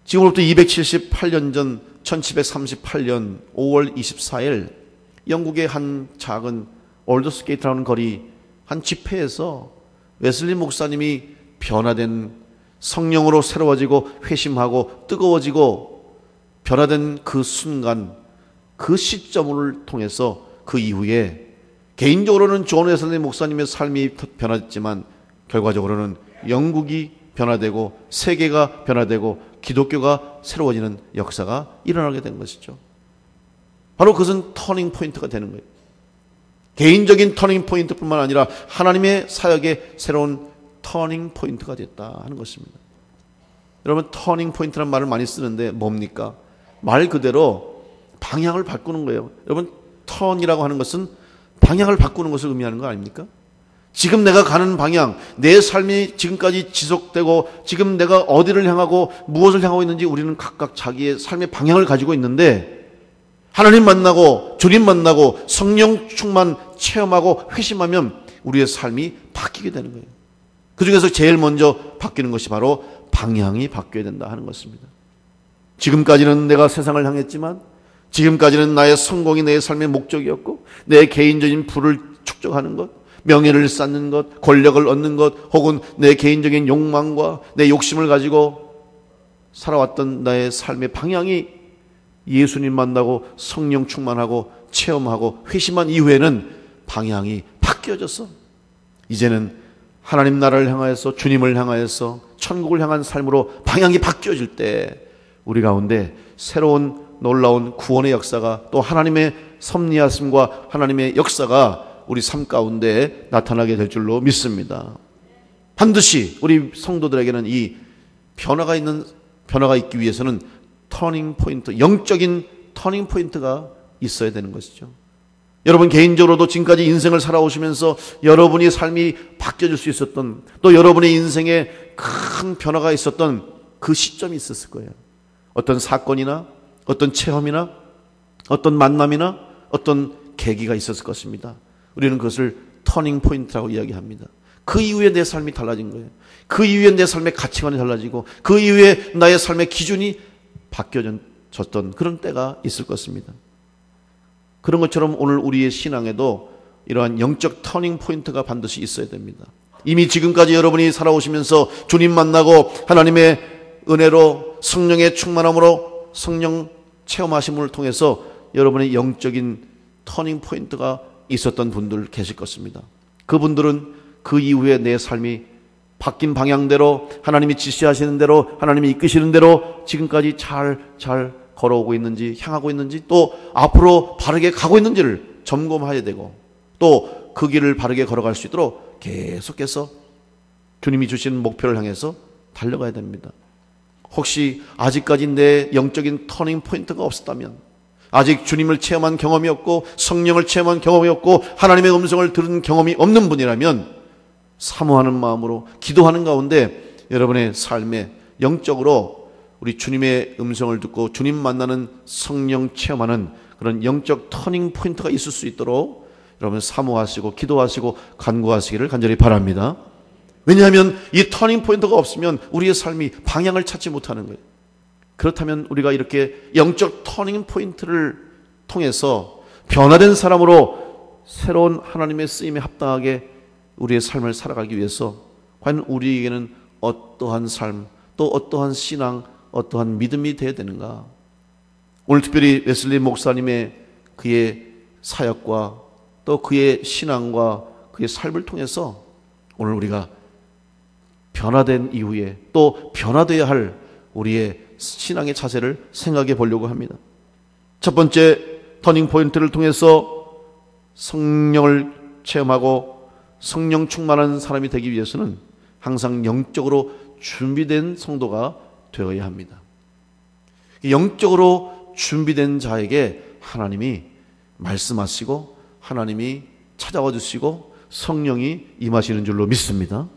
지금으로부터 278년 전 1738년 5월 24일 영국의 한 작은 올더스게이트라는 거리 한 집회에서 웨슬리 목사님이 변화된, 성령으로 새로워지고 회심하고 뜨거워지고 변화된 그 순간, 그 시점을 통해서 그 이후에 개인적으로는 존 웨슬리 목사님의 삶이 변화했지만 결과적으로는 영국이 변화되고 세계가 변화되고 기독교가 새로워지는 역사가 일어나게 된 것이죠. 바로 그것은 터닝 포인트가 되는 거예요. 개인적인 터닝 포인트뿐만 아니라 하나님의 사역의 새로운 터닝 포인트가 됐다 하는 것입니다. 여러분, 터닝 포인트라는 말을 많이 쓰는데 뭡니까? 말 그대로 방향을 바꾸는 거예요. 여러분, 턴이라고 하는 것은 방향을 바꾸는 것을 의미하는 거 아닙니까? 지금 내가 가는 방향, 내 삶이 지금까지 지속되고 지금 내가 어디를 향하고 무엇을 향하고 있는지 우리는 각각 자기의 삶의 방향을 가지고 있는데, 하나님 만나고 주님 만나고 성령 충만 체험하고 회심하면 우리의 삶이 바뀌게 되는 거예요. 그 중에서 제일 먼저 바뀌는 것이 바로 방향이 바뀌어야 된다 하는 것입니다. 지금까지는 내가 세상을 향했지만, 지금까지는 나의 성공이 내 삶의 목적이었고, 내 개인적인 부를 축적하는 것, 명예를 쌓는 것, 권력을 얻는 것, 혹은 내 개인적인 욕망과 내 욕심을 가지고 살아왔던 나의 삶의 방향이 예수님 만나고 성령 충만하고 체험하고 회심한 이후에는 방향이 바뀌어져서 이제는 하나님 나라를 향하여서, 주님을 향하여서, 천국을 향한 삶으로 방향이 바뀌어질 때 우리 가운데 새로운 놀라운 구원의 역사가, 또 하나님의 섭리하심과 하나님의 역사가 우리 삶 가운데 나타나게 될 줄로 믿습니다. 반드시 우리 성도들에게는 이 변화가 있기 위해서는 터닝 포인트, 영적인 터닝 포인트가 있어야 되는 것이죠. 여러분 개인적으로도 지금까지 인생을 살아오시면서 여러분의 삶이 바뀌어질 수 있었던, 또 여러분의 인생에 큰 변화가 있었던 그 시점이 있었을 거예요. 어떤 사건이나 어떤 체험이나 어떤 만남이나 어떤 계기가 있었을 것입니다. 우리는 그것을 터닝 포인트라고 이야기합니다. 그 이후에 내 삶이 달라진 거예요. 그 이후에 내 삶의 가치관이 달라지고 그 이후에 나의 삶의 기준이 바뀌어졌던 그런 때가 있을 것입니다. 그런 것처럼 오늘 우리의 신앙에도 이러한 영적 터닝 포인트가 반드시 있어야 됩니다. 이미 지금까지 여러분이 살아오시면서 주님 만나고 하나님의 은혜로 성령의 충만함으로 성령 체험하심을 통해서 여러분의 영적인 터닝 포인트가 있었던 분들 계실 것입니다. 그분들은 그 이후에 내 삶이 바뀐 방향대로, 하나님이 지시하시는 대로, 하나님이 이끄시는 대로 지금까지 잘 걸어오고 있는지, 향하고 있는지, 또 앞으로 바르게 가고 있는지를 점검해야 되고, 또 그 길을 바르게 걸어갈 수 있도록 계속해서 주님이 주신 목표를 향해서 달려가야 됩니다. 혹시 아직까지 내 영적인 터닝 포인트가 없었다면, 아직 주님을 체험한 경험이 없고 성령을 체험한 경험이 없고 하나님의 음성을 들은 경험이 없는 분이라면 사모하는 마음으로 기도하는 가운데 여러분의 삶에 영적으로 우리 주님의 음성을 듣고 주님 만나는 성령 체험하는 그런 영적 터닝 포인트가 있을 수 있도록 여러분 사모하시고 기도하시고 간구하시기를 간절히 바랍니다. 왜냐하면 이 터닝 포인트가 없으면 우리의 삶이 방향을 찾지 못하는 거예요. 그렇다면 우리가 이렇게 영적 터닝 포인트를 통해서 변화된 사람으로 새로운 하나님의 쓰임에 합당하게 우리의 삶을 살아가기 위해서 과연 우리에게는 어떠한 삶, 또 어떠한 신앙, 어떠한 믿음이 되어야 되는가? 오늘 특별히 웨슬리 목사님의 그의 사역과 또 그의 신앙과 그의 삶을 통해서 오늘 우리가 변화된 이후에 또 변화되어야 할 우리의 신앙의 자세를 생각해 보려고 합니다. 첫 번째 터닝 포인트를 통해서 성령을 체험하고 성령 충만한 사람이 되기 위해서는 항상 영적으로 준비된 성도가 되어야 합니다. 영적으로 준비된 자에게 하나님이 말씀하시고 하나님이 찾아와 주시고 성령이 임하시는 줄로 믿습니다.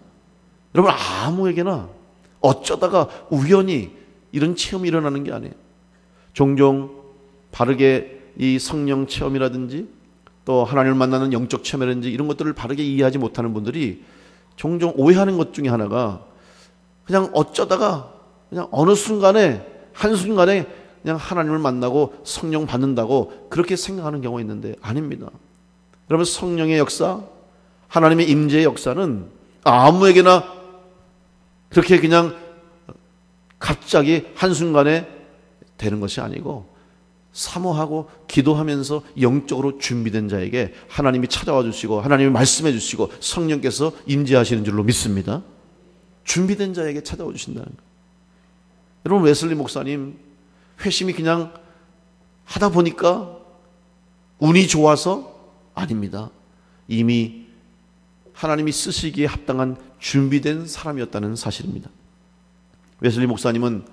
여러분 아무에게나 어쩌다가 우연히 이런 체험이 일어나는 게 아니에요. 종종 바르게 이 성령 체험이라든지 또 하나님을 만나는 영적 체험이라든지 이런 것들을 바르게 이해하지 못하는 분들이 종종 오해하는 것 중에 하나가 그냥 어쩌다가 그냥 어느 순간에 한순간에 그냥 하나님을 만나고 성령 받는다고 그렇게 생각하는 경우가 있는데 아닙니다. 여러분, 성령의 역사, 하나님의 임재의 역사는 아무에게나 그렇게 그냥 갑자기 한순간에 되는 것이 아니고 사모하고 기도하면서 영적으로 준비된 자에게 하나님이 찾아와 주시고 하나님이 말씀해 주시고 성령께서 임재하시는 줄로 믿습니다. 준비된 자에게 찾아와 주신다는 거예요. 여러분, 웨슬리 목사님 회심이 그냥 하다 보니까 운이 좋아서 아닙니다. 이미 하나님이 쓰시기에 합당한 준비된 사람이었다는 사실입니다. 웨슬리 목사님은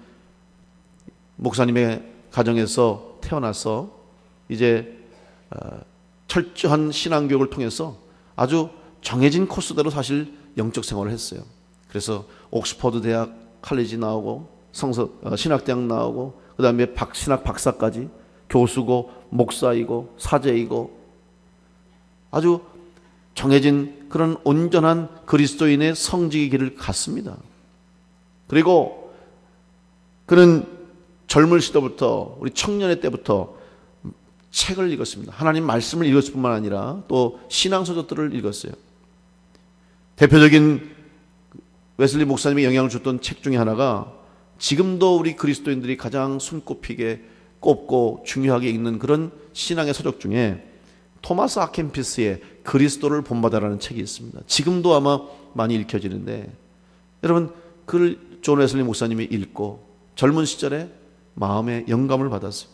목사님의 가정에서 태어나서 이제 철저한 신앙교육을 통해서 아주 정해진 코스대로 사실 영적 생활을 했어요. 그래서 옥스퍼드 대학 칼리지 나오고 신학대학 나오고 그 다음에 신학 박사까지 교수고 목사이고 사제이고 아주 정해진 그런 온전한 그리스도인의 성직의 길을 갔습니다. 그리고 그는 젊을 시절부터 우리 청년의 때부터 책을 읽었습니다. 하나님 말씀을 읽었을 뿐만 아니라 또 신앙서적들을 읽었어요. 대표적인 웨슬리 목사님이 영향을 줬던 책 중에 하나가 지금도 우리 그리스도인들이 가장 손꼽히게 꼽고 중요하게 읽는 그런 신앙의 서적 중에 토마스 아켄피스의 그리스도를 본받아라는 책이 있습니다. 지금도 아마 많이 읽혀지는데 여러분, 그걸 존 웨슬리 목사님이 읽고 젊은 시절에 마음의 영감을 받았어요.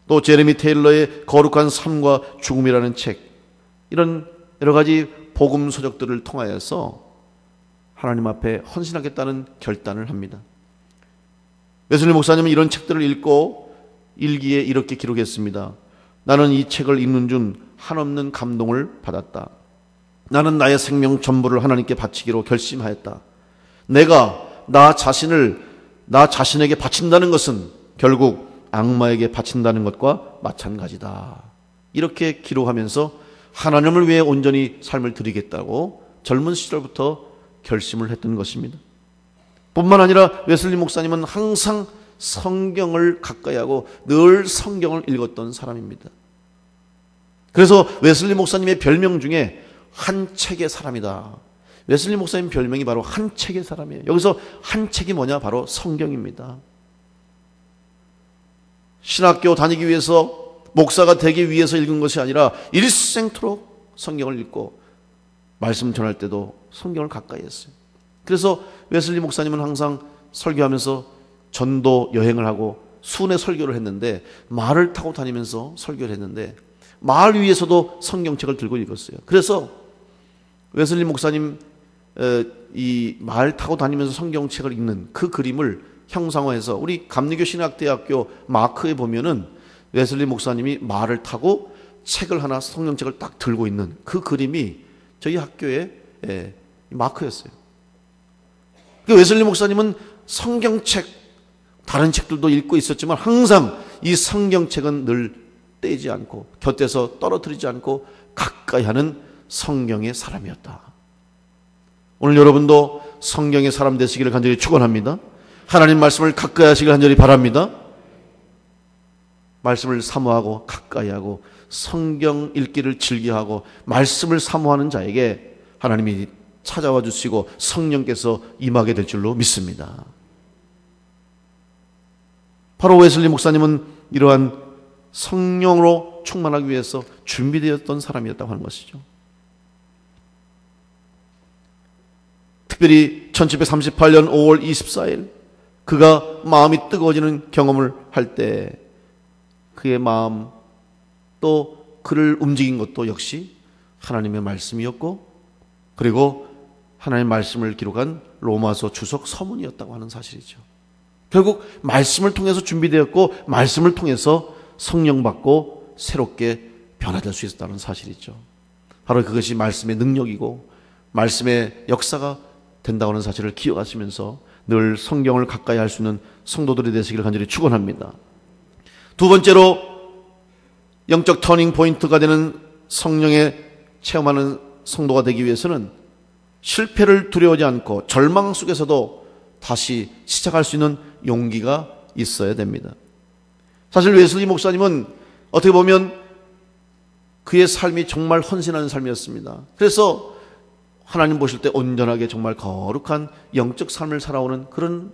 또 제레미 테일러의 거룩한 삶과 죽음이라는 책, 이런 여러 가지 복음 서적들을 통하여서 하나님 앞에 헌신하겠다는 결단을 합니다. 웨슬리 목사님은 이런 책들을 읽고 일기에 이렇게 기록했습니다. 나는 이 책을 읽는 중 한없는 감동을 받았다. 나는 나의 생명 전부를 하나님께 바치기로 결심하였다. 내가 나 자신에게 바친다는 것은 결국 악마에게 바친다는 것과 마찬가지다. 이렇게 기록하면서 하나님을 위해 온전히 삶을 드리겠다고 젊은 시절부터 결심을 했던 것입니다. 뿐만 아니라 웨슬리 목사님은 항상 성경을 가까이 하고 늘 성경을 읽었던 사람입니다. 그래서 웨슬리 목사님의 별명 중에 한 책의 사람이다. 웨슬리 목사님 별명이 바로 한 책의 사람이에요. 여기서 한 책이 뭐냐? 바로 성경입니다. 신학교 다니기 위해서, 목사가 되기 위해서 읽은 것이 아니라 일생토록 성경을 읽고 말씀 전할 때도 성경을 가까이 했어요. 그래서 웨슬리 목사님은 항상 설교하면서 전도 여행을 하고 순회 설교를 했는데, 말을 타고 다니면서 설교를 했는데 말 위에서도 성경책을 들고 읽었어요. 그래서 웨슬리 목사님 이 말 타고 다니면서 성경책을 읽는 그 그림을 형상화해서 우리 감리교 신학대학교 마크에 보면은 웨슬리 목사님이 말을 타고 책을 하나, 성경책을 딱 들고 있는 그 그림이 저희 학교의 마크였어요. 웨슬리 목사님은 성경책, 다른 책들도 읽고 있었지만 항상 이 성경책은 늘 떼지 않고 곁에서 떨어뜨리지 않고 가까이 하는 성경의 사람이었다. 오늘 여러분도 성경의 사람 되시기를 간절히 축원합니다. 하나님 말씀을 가까이 하시길 간절히 바랍니다. 말씀을 사모하고 가까이 하고 성경 읽기를 즐겨하고 말씀을 사모하는 자에게 하나님이 찾아와 주시고 성령께서 임하게 될 줄로 믿습니다. 바로 웨슬리 목사님은 이러한 성령으로 충만하기 위해서 준비되었던 사람이었다고 하는 것이죠. 특별히 1738년 5월 24일 그가 마음이 뜨거워지는 경험을 할 때 그의 마음, 또 그를 움직인 것도 역시 하나님의 말씀이었고, 그리고 하나님의 말씀을 기록한 로마서 주석 서문이었다고 하는 사실이죠. 결국 말씀을 통해서 준비되었고 말씀을 통해서 성령 받고 새롭게 변화될 수 있었다는 사실이죠. 바로 그것이 말씀의 능력이고 말씀의 역사가 된다고 하는 사실을 기억하시면서 늘 성경을 가까이 할 수 있는 성도들이 되시기를 간절히 축원합니다. 두 번째로 영적 터닝 포인트가 되는 성령에 체험하는 성도가 되기 위해서는 실패를 두려워하지 않고 절망 속에서도 다시 시작할 수 있는 용기가 있어야 됩니다. 사실 웨슬리 목사님은 어떻게 보면 그의 삶이 정말 헌신하는 삶이었습니다. 그래서 하나님 보실 때 온전하게 정말 거룩한 영적 삶을 살아오는 그런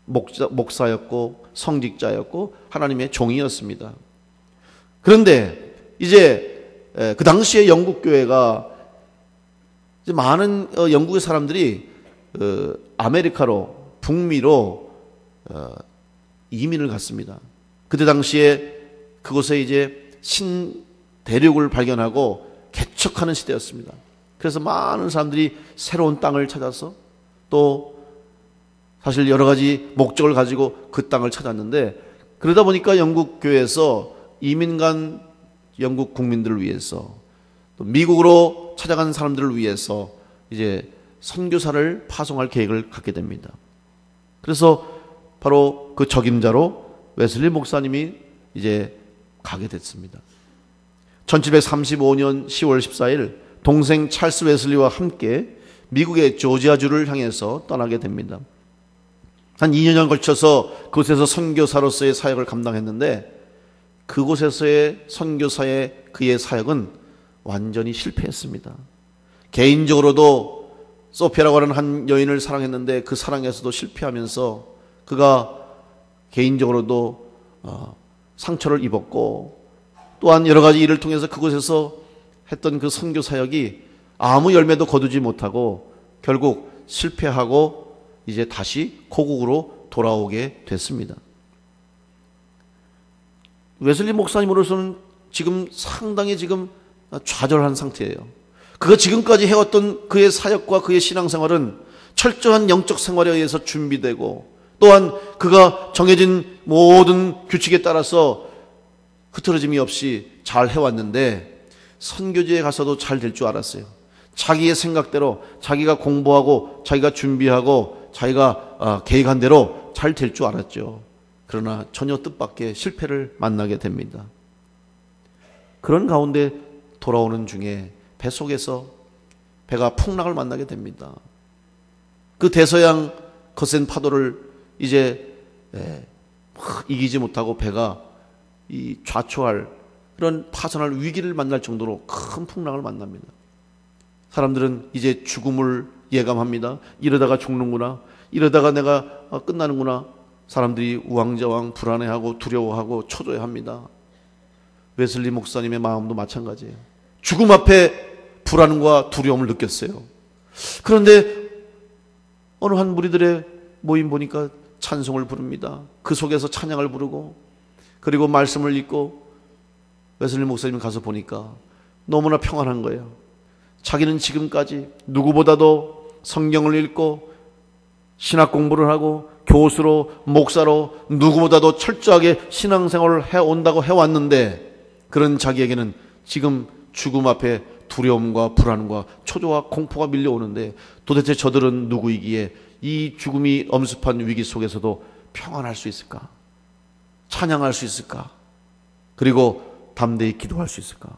목사였고 성직자였고 하나님의 종이었습니다. 그런데 이제 그 당시에 영국 교회가 이제 많은 영국의 사람들이 아메리카로 북미로 이민을 갔습니다. 그때 당시에 그곳에 이제 신대륙을 발견하고 개척하는 시대였습니다. 그래서 많은 사람들이 새로운 땅을 찾아서 또 사실 여러 가지 목적을 가지고 그 땅을 찾았는데, 그러다 보니까 영국 교회에서 이민 간 영국 국민들을 위해서 또 미국으로 찾아간 사람들을 위해서 이제 선교사를 파송할 계획을 갖게 됩니다. 그래서 바로 그 적임자로 웨슬리 목사님이 이제 가게 됐습니다. 1735년 10월 14일 동생 찰스 웨슬리와 함께 미국의 조지아주를 향해서 떠나게 됩니다. 한 2년에 걸쳐서 그곳에서 선교사로서의 사역을 감당했는데, 그곳에서의 선교사의 그의 사역은 완전히 실패했습니다. 개인적으로도 소피아라고 하는 한 여인을 사랑했는데 그 사랑에서도 실패하면서 그가 개인적으로도 상처를 입었고, 또한 여러 가지 일을 통해서 그곳에서 했던 그 선교 사역이 아무 열매도 거두지 못하고 결국 실패하고 이제 다시 고국으로 돌아오게 됐습니다. 웨슬리 목사님으로서는 지금 상당히 좌절한 상태예요. 그가 지금까지 해왔던 그의 사역과 그의 신앙생활은 철저한 영적 생활에 의해서 준비되고, 또한 그가 정해진 모든 규칙에 따라서 흐트러짐이 없이 잘 해왔는데, 선교지에 가서도 잘 될 줄 알았어요. 자기의 생각대로 자기가 공부하고 자기가 준비하고 자기가 계획한 대로 잘 될 줄 알았죠. 그러나 전혀 뜻밖의 실패를 만나게 됩니다. 그런 가운데 돌아오는 중에 뱃속에서 배가 풍랑을 만나게 됩니다. 그 대서양 거센 파도를 이제 이기지 못하고 배가 이 좌초할 그런 파손할 위기를 만날 정도로 큰 풍랑을 만납니다. 사람들은 이제 죽음을 예감합니다. 이러다가 죽는구나, 이러다가 내가 끝나는구나. 사람들이 우왕좌왕 불안해하고 두려워하고 초조해합니다. 웨슬리 목사님의 마음도 마찬가지예요. 죽음 앞에 불안과 두려움을 느꼈어요. 그런데 어느 한 무리들의 모임 보니까 찬송을 부릅니다. 그 속에서 찬양을 부르고 그리고 말씀을 읽고, 웨슬리 목사님 가서 보니까 너무나 평안한 거예요. 자기는 지금까지 누구보다도 성경을 읽고 신학 공부를 하고 교수로 목사로 누구보다도 철저하게 신앙생활을 해온다고 해왔는데, 그런 자기에게는 지금 죽음 앞에 두려움과 불안과 초조와 공포가 밀려오는데, 도대체 저들은 누구이기에 이 죽음이 엄습한 위기 속에서도 평안할 수 있을까? 찬양할 수 있을까? 그리고 담대히 기도할 수 있을까?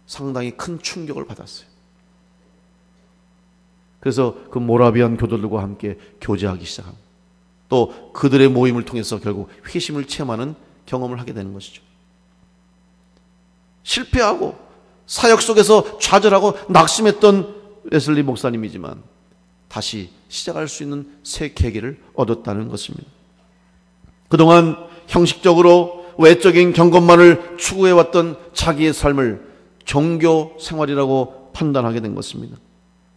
상당히 큰 충격을 받았어요. 그래서 그 모라비안 교도들과 함께 교제하기 시작합니다. 또 그들의 모임을 통해서 결국 회심을 체험하는 경험을 하게 되는 것이죠. 실패하고 사역 속에서 좌절하고 낙심했던 웨슬리 목사님이지만 다시 시작할 수 있는 새 계기를 얻었다는 것입니다. 그동안 형식적으로 외적인 경건만을 추구해왔던 자기의 삶을 종교 생활이라고 판단하게 된 것입니다.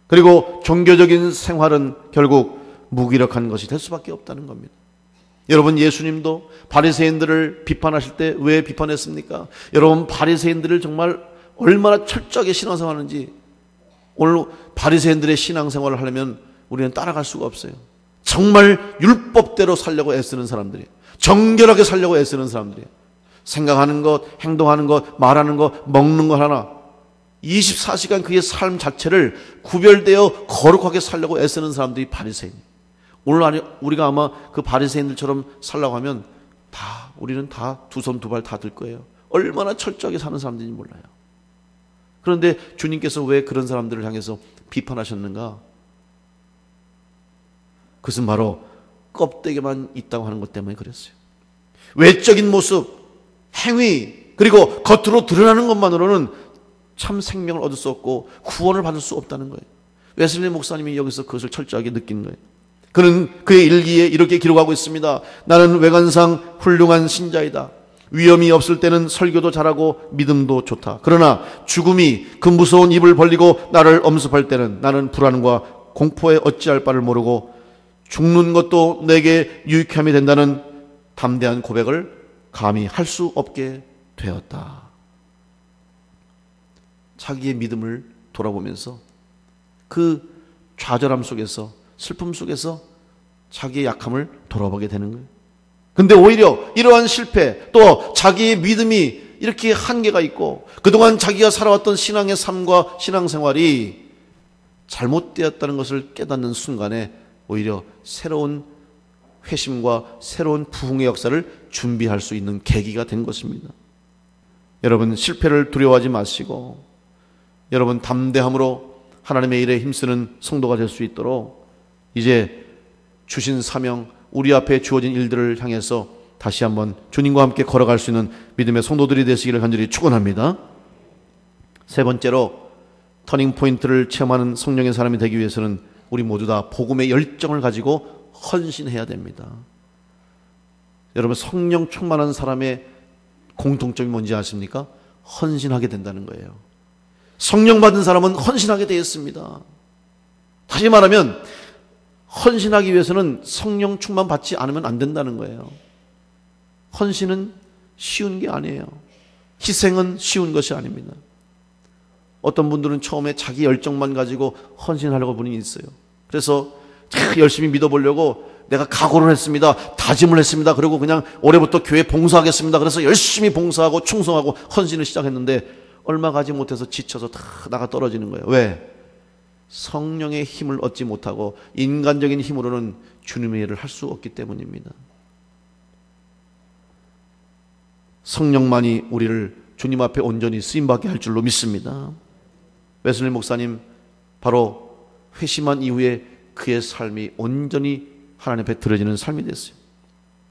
그리고 종교적인 생활은 결국 무기력한 것이 될 수밖에 없다는 겁니다. 여러분, 예수님도 바리새인들을 비판하실 때 왜 비판했습니까? 여러분, 바리새인들을 정말 얼마나 철저하게 신앙생활하는지, 오늘 바리새인들의 신앙생활을 하려면 우리는 따라갈 수가 없어요. 정말 율법대로 살려고 애쓰는 사람들이에요. 정결하게 살려고 애쓰는 사람들이에요. 생각하는 것, 행동하는 것, 말하는 것, 먹는 것 하나 24시간 그의 삶 자체를 구별되어 거룩하게 살려고 애쓰는 사람들이 바리새인이에요. 오늘 우리가 아마 그 바리새인들처럼 살라고 하면 우리는 다 두 손 두 발 다 들 거예요. 얼마나 철저하게 사는 사람들인지 몰라요. 그런데 주님께서 왜 그런 사람들을 향해서 비판하셨는가? 그것은 바로 껍데기만 있다고 하는 것 때문에 그랬어요. 외적인 모습, 행위, 그리고 겉으로 드러나는 것만으로는 참 생명을 얻을 수 없고 구원을 받을 수 없다는 거예요. 웨슬리 목사님이 여기서 그것을 철저하게 느낀 거예요. 그는 그의 일기에 이렇게 기록하고 있습니다. 나는 외관상 훌륭한 신자이다. 위험이 없을 때는 설교도 잘하고 믿음도 좋다. 그러나 죽음이 그 무서운 입을 벌리고 나를 엄습할 때는 나는 불안과 공포에 어찌할 바를 모르고 죽는 것도 내게 유익함이 된다는 담대한 고백을 감히 할 수 없게 되었다. 자기의 믿음을 돌아보면서 그 좌절함 속에서, 슬픔 속에서 자기의 약함을 돌아보게 되는 거예요. 근데 오히려 이러한 실패, 또 자기의 믿음이 이렇게 한계가 있고 그동안 자기가 살아왔던 신앙의 삶과 신앙생활이 잘못되었다는 것을 깨닫는 순간에 오히려 새로운 회심과 새로운 부흥의 역사를 준비할 수 있는 계기가 된 것입니다. 여러분, 실패를 두려워하지 마시고 여러분 담대함으로 하나님의 일에 힘쓰는 성도가 될 수 있도록 이제 주신 사명, 우리 앞에 주어진 일들을 향해서 다시 한번 주님과 함께 걸어갈 수 있는 믿음의 성도들이 되시기를 간절히 축원합니다. 세 번째로 터닝 포인트를 체험하는 성령의 사람이 되기 위해서는 우리 모두 다 복음의 열정을 가지고 헌신해야 됩니다. 여러분, 성령 충만한 사람의 공통점이 뭔지 아십니까? 헌신하게 된다는 거예요. 성령 받은 사람은 헌신하게 되어 있습니다. 다시 말하면 헌신하기 위해서는 성령 충만 받지 않으면 안 된다는 거예요. 헌신은 쉬운 게 아니에요. 희생은 쉬운 것이 아닙니다. 어떤 분들은 처음에 자기 열정만 가지고 헌신하려고 분이 있어요. 그래서 열심히 믿어보려고 내가 각오를 했습니다. 다짐을 했습니다. 그리고 그냥 올해부터 교회 봉사하겠습니다. 그래서 열심히 봉사하고 충성하고 헌신을 시작했는데 얼마 가지 못해서 지쳐서 다 나가 떨어지는 거예요. 왜? 성령의 힘을 얻지 못하고 인간적인 힘으로는 주님의 일을 할 수 없기 때문입니다. 성령만이 우리를 주님 앞에 온전히 쓰임받게 할 줄로 믿습니다. 웨슬리 목사님, 바로 회심한 이후에 그의 삶이 온전히 하나님 앞에 드려지는 삶이 됐어요.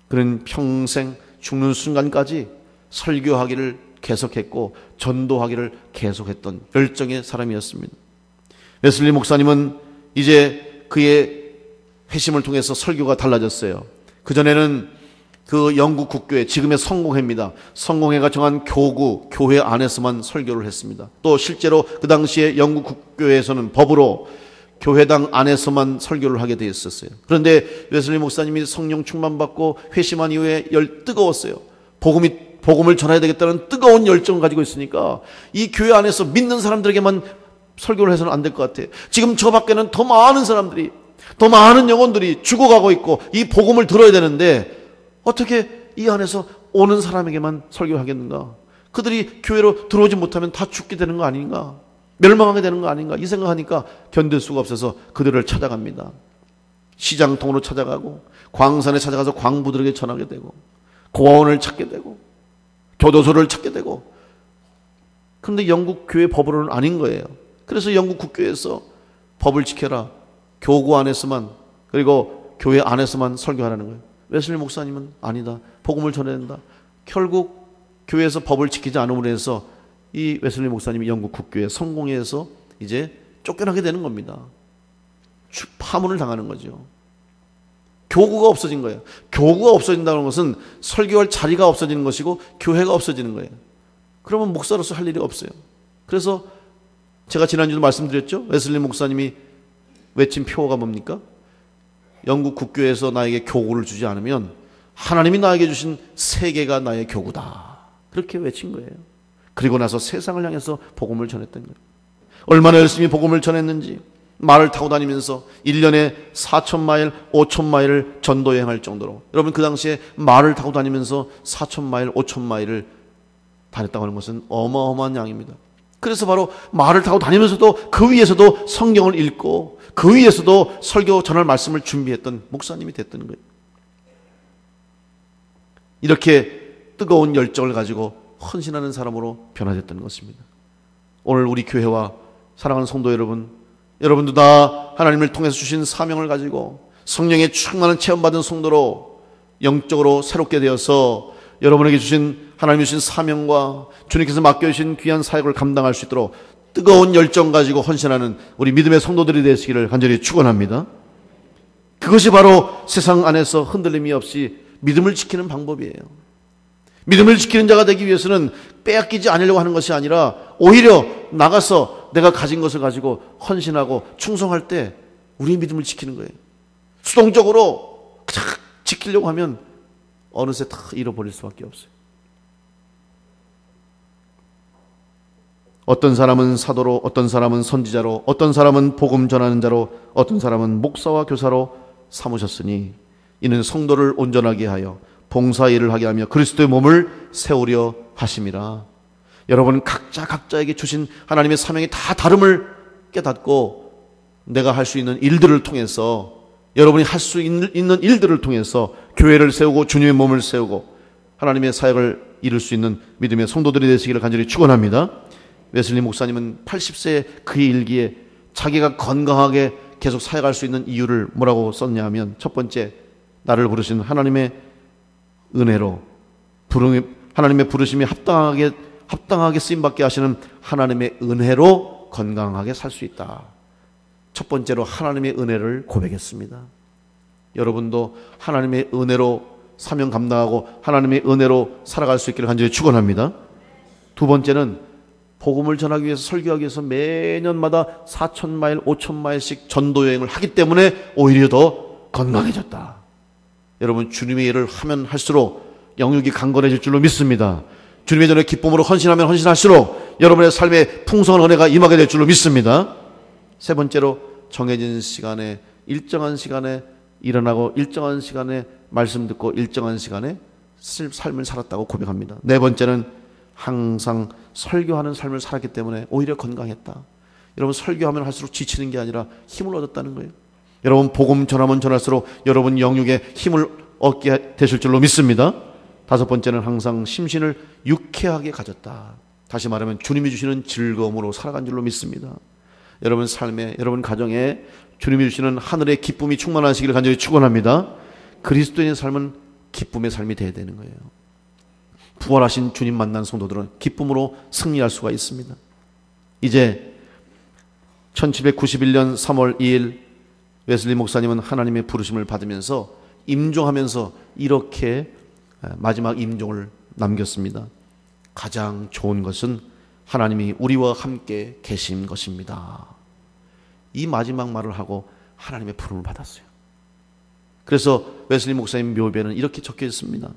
그는 평생 죽는 순간까지 설교하기를 계속했고 전도하기를 계속했던 열정의 사람이었습니다. 웨슬리 목사님은 이제 그의 회심을 통해서 설교가 달라졌어요. 그전에는 그 영국 국교회, 지금의 성공회입니다. 성공회가 정한 교구, 교회 안에서만 설교를 했습니다. 또 실제로 그 당시에 영국 국교회에서는 법으로 교회당 안에서만 설교를 하게 되어 있었어요. 그런데 웨슬리 목사님이 성령 충만받고 회심한 이후에 뜨거웠어요. 복음을 전해야 되겠다는 뜨거운 열정을 가지고 있으니까 이 교회 안에서 믿는 사람들에게만 설교를 해서는 안 될 것 같아요. 지금 저 밖에는 더 많은 사람들이, 더 많은 영혼들이 죽어가고 있고 이 복음을 들어야 되는데 어떻게 이 안에서 오는 사람에게만 설교하겠는가? 그들이 교회로 들어오지 못하면 다 죽게 되는 거 아닌가? 멸망하게 되는 거 아닌가? 이 생각하니까 견딜 수가 없어서 그들을 찾아갑니다. 시장통으로 찾아가고 광산에 찾아가서 광부들에게 전하게 되고 고아원을 찾게 되고 교도소를 찾게 되고. 그런데 영국 교회 법으로는 아닌 거예요. 그래서 영국 국교에서 법을 지켜라, 교구 안에서만, 그리고 교회 안에서만 설교하라는 거예요. 웨슬리 목사님은 아니다, 복음을 전해야 된다. 결국 교회에서 법을 지키지 않음으로 해서 이 웨슬리 목사님이 영국 국교의 성공회에서 이제 쫓겨나게 되는 겁니다. 파문을 당하는 거죠. 교구가 없어진 거예요. 교구가 없어진다는 것은 설교할 자리가 없어지는 것이고 교회가 없어지는 거예요. 그러면 목사로서 할 일이 없어요. 그래서 제가 지난주도 말씀드렸죠. 웨슬리 목사님이 외친 표어가 뭡니까? 영국 국교에서 나에게 교구를 주지 않으면 하나님이 나에게 주신 세계가 나의 교구다. 그렇게 외친 거예요. 그리고 나서 세상을 향해서 복음을 전했던 거예요. 얼마나 열심히 복음을 전했는지 말을 타고 다니면서 1년에 4,000마일, 5,000마일을 전도 여행할 정도로, 여러분 그 당시에 말을 타고 다니면서 4,000마일, 5,000마일을 다녔다고 하는 것은 어마어마한 양입니다. 그래서 바로 말을 타고 다니면서도 그 위에서도 성경을 읽고 그 위에서도 설교 전할 말씀을 준비했던 목사님이 됐던 거예요. 이렇게 뜨거운 열정을 가지고 헌신하는 사람으로 변화됐던 것입니다. 오늘 우리 교회와 사랑하는 성도 여러분, 여러분도 다 하나님을 통해서 주신 사명을 가지고 성령의 충만한 체험받은 성도로 영적으로 새롭게 되어서 여러분에게 주신 하나님이 주신 사명과 주님께서 맡겨주신 귀한 사역을 감당할 수 있도록 뜨거운 열정 가지고 헌신하는 우리 믿음의 성도들이 되시기를 간절히 축원합니다. 그것이 바로 세상 안에서 흔들림이 없이 믿음을 지키는 방법이에요. 믿음을 지키는 자가 되기 위해서는 빼앗기지 않으려고 하는 것이 아니라 오히려 나가서 내가 가진 것을 가지고 헌신하고 충성할 때 우리의 믿음을 지키는 거예요. 수동적으로 그냥 지키려고 하면 어느새 다 잃어버릴 수밖에 없어요. 어떤 사람은 사도로, 어떤 사람은 선지자로, 어떤 사람은 복음 전하는 자로, 어떤 사람은 목사와 교사로 삼으셨으니 이는 성도를 온전하게 하여 봉사일을 하게 하며 그리스도의 몸을 세우려 하심이라. 여러분 각자에게 주신 하나님의 사명이 다 다름을 깨닫고 내가 할 수 있는 일들을 통해서, 여러분이 할 수 있는 일들을 통해서 교회를 세우고 주님의 몸을 세우고 하나님의 사역을 이룰 수 있는 믿음의 성도들이 되시기를 간절히 축원합니다. 웨슬리 목사님은 80세 그의 일기에 자기가 건강하게 계속 사역할 수 있는 이유를 뭐라고 썼냐 하면, 첫 번째, 나를 부르신 하나님의 은혜로, 하나님의 부르심이 합당하게 쓰임받게 하시는 하나님의 은혜로 건강하게 살 수 있다. 첫 번째로 하나님의 은혜를 고백했습니다. 여러분도 하나님의 은혜로 사명 감당하고 하나님의 은혜로 살아갈 수 있기를 간절히 축원합니다. 두 번째는 복음을 전하기 위해서, 설교하기 위해서 매년마다 4,000마일, 5,000마일씩 전도여행을 하기 때문에 오히려 더 건강해졌다. 여러분 주님의 일을 하면 할수록 영육이 강건해질 줄로 믿습니다. 주님의 전에 기쁨으로 헌신하면 헌신할수록 여러분의 삶에 풍성한 은혜가 임하게 될 줄로 믿습니다. 세 번째로 정해진 시간에, 일정한 시간에 일어나고 일정한 시간에 말씀 듣고 일정한 시간에 삶을 살았다고 고백합니다. 네 번째는 항상 설교하는 삶을 살았기 때문에 오히려 건강했다. 여러분 설교하면 할수록 지치는 게 아니라 힘을 얻었다는 거예요. 여러분 복음 전하면 전할수록 여러분 영육에 힘을 얻게 되실 줄로 믿습니다. 다섯 번째는 항상 심신을 유쾌하게 가졌다. 다시 말하면 주님이 주시는 즐거움으로 살아간 줄로 믿습니다. 여러분 삶에, 여러분 가정에 주님이 주시는 하늘의 기쁨이 충만하시기를 간절히 축원합니다. 그리스도인의 삶은 기쁨의 삶이 되어야 되는 거예요. 부활하신 주님 만난 성도들은 기쁨으로 승리할 수가 있습니다. 이제 1791년 3월 2일 웨슬리 목사님은 하나님의 부르심을 받으면서 임종하면서 이렇게 마지막 임종을 남겼습니다. 가장 좋은 것은 하나님이 우리와 함께 계신 것입니다. 이 마지막 말을 하고 하나님의 부름을 받았어요. 그래서 웨슬리 목사님 묘비에는 이렇게 적혀 있습니다.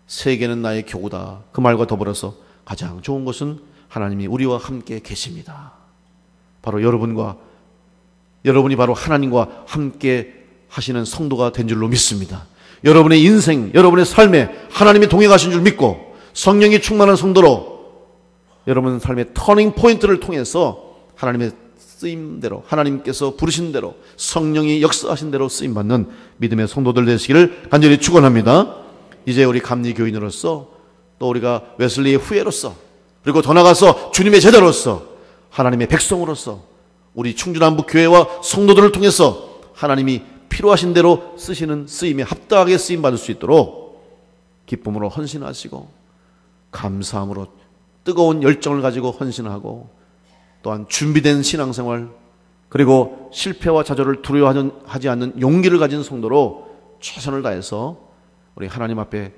세계는 나의 교구다. 그 말과 더불어서 가장 좋은 것은 하나님이 우리와 함께 계십니다. 바로 여러분이 바로 하나님과 함께 하시는 성도가 된 줄로 믿습니다. 여러분의 인생, 여러분의 삶에 하나님이 동행하신 줄 믿고 성령이 충만한 성도로 여러분 삶의 터닝 포인트를 통해서 하나님의 쓰임대로, 하나님께서 부르신 대로, 성령이 역사하신 대로 쓰임받는 믿음의 성도들 되시기를 간절히 축원합니다. 이제 우리 감리교인으로서, 또 우리가 웨슬리의 후예로서, 그리고 더 나아가서 주님의 제자로서, 하나님의 백성으로서 우리 충주남부 교회와 성도들을 통해서 하나님이 필요하신 대로 쓰시는 쓰임에 합당하게 쓰임받을 수 있도록 기쁨으로 헌신하시고 감사함으로 뜨거운 열정을 가지고 헌신하고, 또한 준비된 신앙생활, 그리고 실패와 좌절을 두려워하지 않는 용기를 가진 성도로 최선을 다해서 우리 하나님 앞에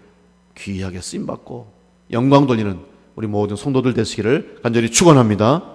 귀하게 쓰임받고 영광 돌리는 우리 모든 성도들 되시기를 간절히 축원합니다.